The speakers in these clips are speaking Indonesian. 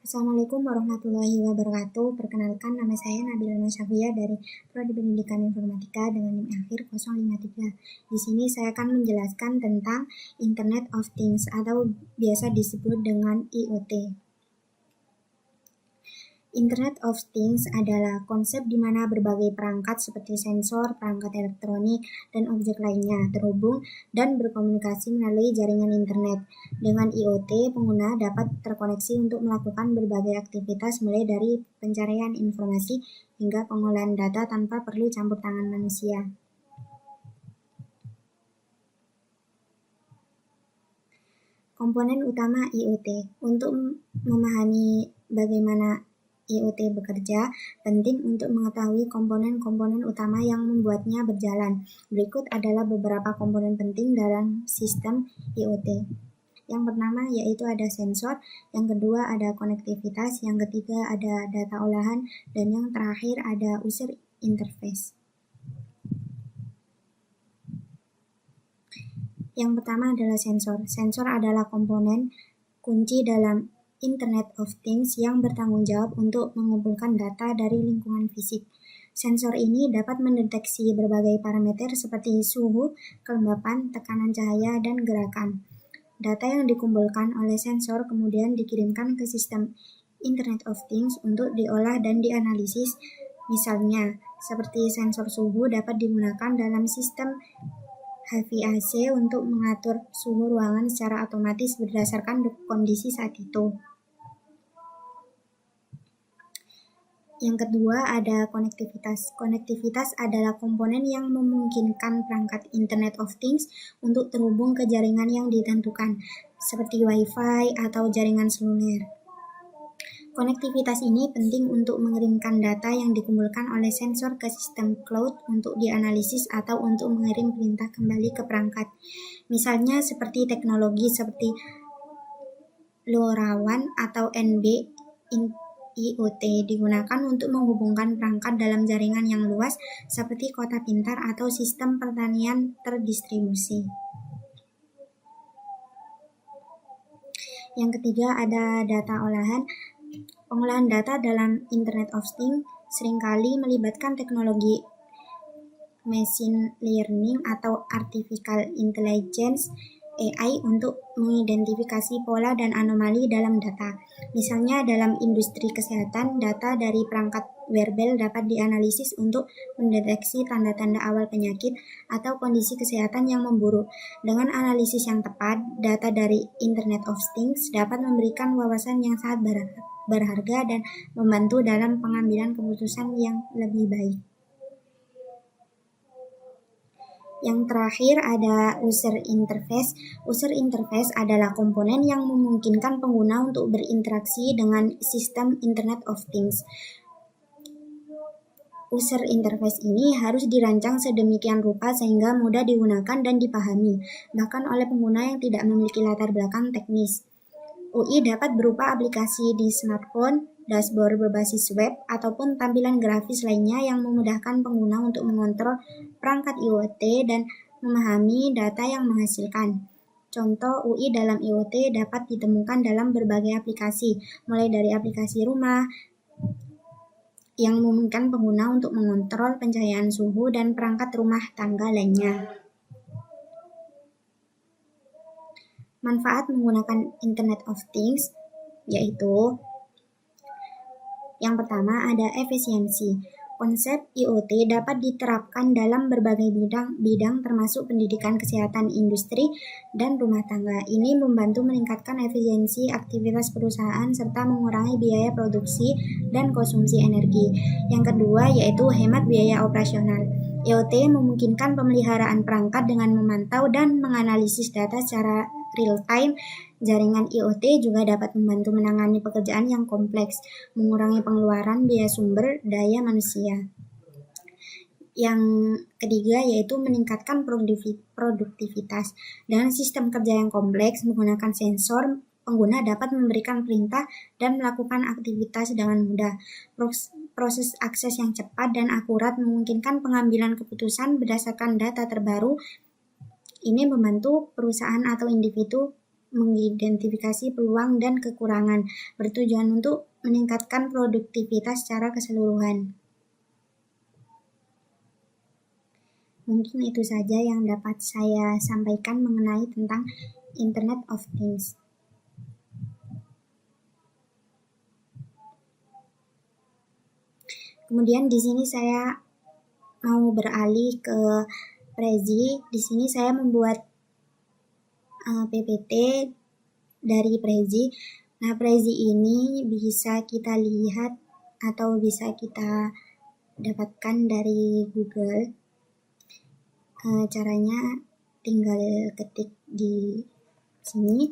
Assalamualaikum warahmatullahi wabarakatuh. Perkenalkan, nama saya Nabila Nasyafia dari Prodi Pendidikan Informatika dengan NIM akhir 053. Di sini saya akan menjelaskan tentang Internet of Things atau biasa disebut dengan IoT. Internet of Things adalah konsep di mana berbagai perangkat seperti sensor, perangkat elektronik, dan objek lainnya terhubung dan berkomunikasi melalui jaringan internet. Dengan IoT, pengguna dapat terkoneksi untuk melakukan berbagai aktivitas mulai dari pencarian informasi hingga pengolahan data tanpa perlu campur tangan manusia. Komponen utama IoT. Untuk memahami bagaimana IoT bekerja, penting untuk mengetahui komponen-komponen utama yang membuatnya berjalan. Berikut adalah beberapa komponen penting dalam sistem IoT. Yang pertama yaitu ada sensor, yang kedua ada konektivitas, yang ketiga ada data olahan, dan yang terakhir ada user interface. Yang pertama adalah sensor. Sensor adalah komponen kunci dalam Internet of Things yang bertanggung jawab untuk mengumpulkan data dari lingkungan fisik. Sensor ini dapat mendeteksi berbagai parameter seperti suhu, kelembapan, tekanan cahaya, dan gerakan. Data yang dikumpulkan oleh sensor kemudian dikirimkan ke sistem Internet of Things untuk diolah dan dianalisis. Misalnya, seperti sensor suhu dapat digunakan dalam sistem HVAC untuk mengatur suhu ruangan secara otomatis berdasarkan kondisi saat itu. Yang kedua ada konektivitas. Konektivitas adalah komponen yang memungkinkan perangkat Internet of Things untuk terhubung ke jaringan yang ditentukan, seperti Wi-Fi atau jaringan seluler. Konektivitas ini penting untuk mengirimkan data yang dikumpulkan oleh sensor ke sistem cloud untuk dianalisis atau untuk mengirim perintah kembali ke perangkat. Misalnya seperti teknologi seperti LoRaWAN atau NB IoT digunakan untuk menghubungkan perangkat dalam jaringan yang luas seperti kota pintar atau sistem pertanian terdistribusi. Yang ketiga ada data olahan. Pengolahan data dalam Internet of Things seringkali melibatkan teknologi machine learning atau artificial intelligence AI untuk mengidentifikasi pola dan anomali dalam data. Misalnya dalam industri kesehatan, data dari perangkat wearable dapat dianalisis untuk mendeteksi tanda-tanda awal penyakit atau kondisi kesehatan yang memburuk. Dengan analisis yang tepat, data dari Internet of Things dapat memberikan wawasan yang sangat berharga dan membantu dalam pengambilan keputusan yang lebih baik. Yang terakhir ada user interface. User interface adalah komponen yang memungkinkan pengguna untuk berinteraksi dengan sistem Internet of Things. User interface ini harus dirancang sedemikian rupa sehingga mudah digunakan dan dipahami, bahkan oleh pengguna yang tidak memiliki latar belakang teknis. UI dapat berupa aplikasi di smartphone, dashboard berbasis web, ataupun tampilan grafis lainnya yang memudahkan pengguna untuk mengontrol perangkat IoT dan memahami data yang menghasilkan. Contoh UI dalam IoT dapat ditemukan dalam berbagai aplikasi, mulai dari aplikasi rumah yang memungkinkan pengguna untuk mengontrol pencahayaan suhu dan perangkat rumah tangga lainnya. Manfaat menggunakan Internet of Things yaitu yang pertama ada efisiensi. Konsep IoT dapat diterapkan dalam berbagai bidang termasuk pendidikan, kesehatan, industri, dan rumah tangga. Ini membantu meningkatkan efisiensi aktivitas perusahaan serta mengurangi biaya produksi dan konsumsi energi. Yang kedua yaitu hemat biaya operasional. IoT memungkinkan pemeliharaan perangkat dengan memantau dan menganalisis data secara real-time. Jaringan IoT juga dapat membantu menangani pekerjaan yang kompleks, mengurangi pengeluaran biaya sumber daya manusia. Yang ketiga yaitu meningkatkan produktivitas. Dengan sistem kerja yang kompleks menggunakan sensor, pengguna dapat memberikan perintah dan melakukan aktivitas dengan mudah. Proses akses yang cepat dan akurat memungkinkan pengambilan keputusan berdasarkan data terbaru. Ini membantu perusahaan atau individu mengidentifikasi peluang dan kekurangan, bertujuan untuk meningkatkan produktivitas secara keseluruhan. Mungkin itu saja yang dapat saya sampaikan mengenai tentang Internet of Things. Kemudian di sini saya mau beralih ke Prezi. Di sini saya membuat PPT dari Prezi. Nah, Prezi ini bisa kita lihat atau bisa kita dapatkan dari Google. Caranya tinggal ketik di sini.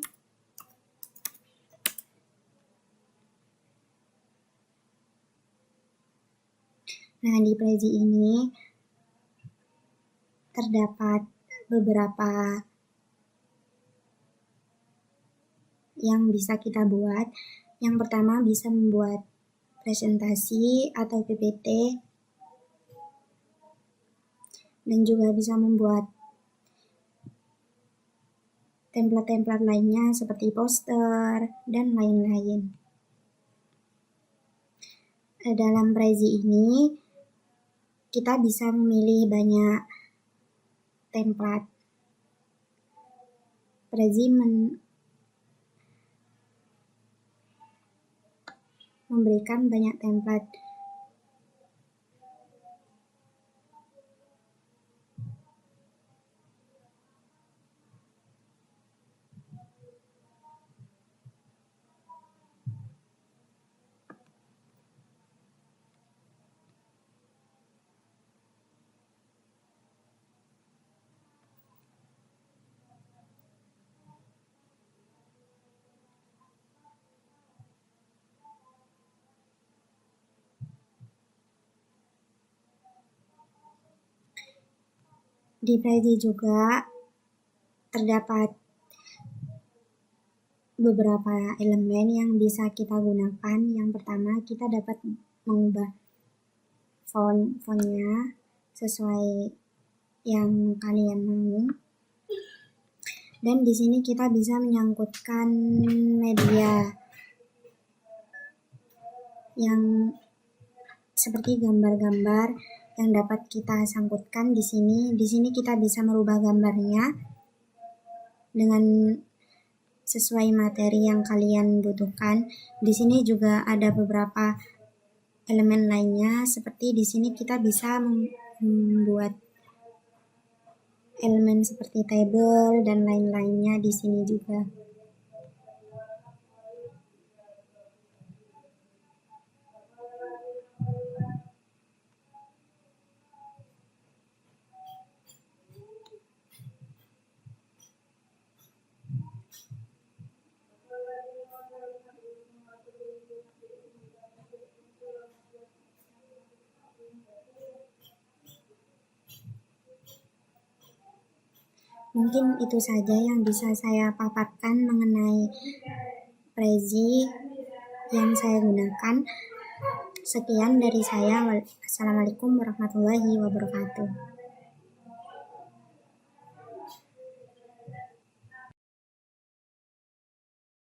Nah, di Prezi ini terdapat beberapa yang bisa kita buat. Yang pertama bisa membuat presentasi atau PPT, dan juga bisa membuat template-template lainnya seperti poster dan lain-lain. Dalam Prezi ini kita bisa memilih banyak template. Prezi memberikan banyak template. Di Prezi juga terdapat beberapa elemen yang bisa kita gunakan. Yang pertama, kita dapat mengubah fontnya sesuai yang kalian mau. Dan di sini kita bisa menyangkutkan media yang seperti gambar-gambar yang dapat kita sangkutkan di sini. Di sini kita bisa merubah gambarnya dengan sesuai materi yang kalian butuhkan. Di sini juga ada beberapa elemen lainnya, seperti di sini kita bisa membuat elemen seperti table dan lain-lainnya di sini juga. Mungkin itu saja yang bisa saya paparkan mengenai Prezi yang saya gunakan. Sekian dari saya. Assalamualaikum warahmatullahi wabarakatuh.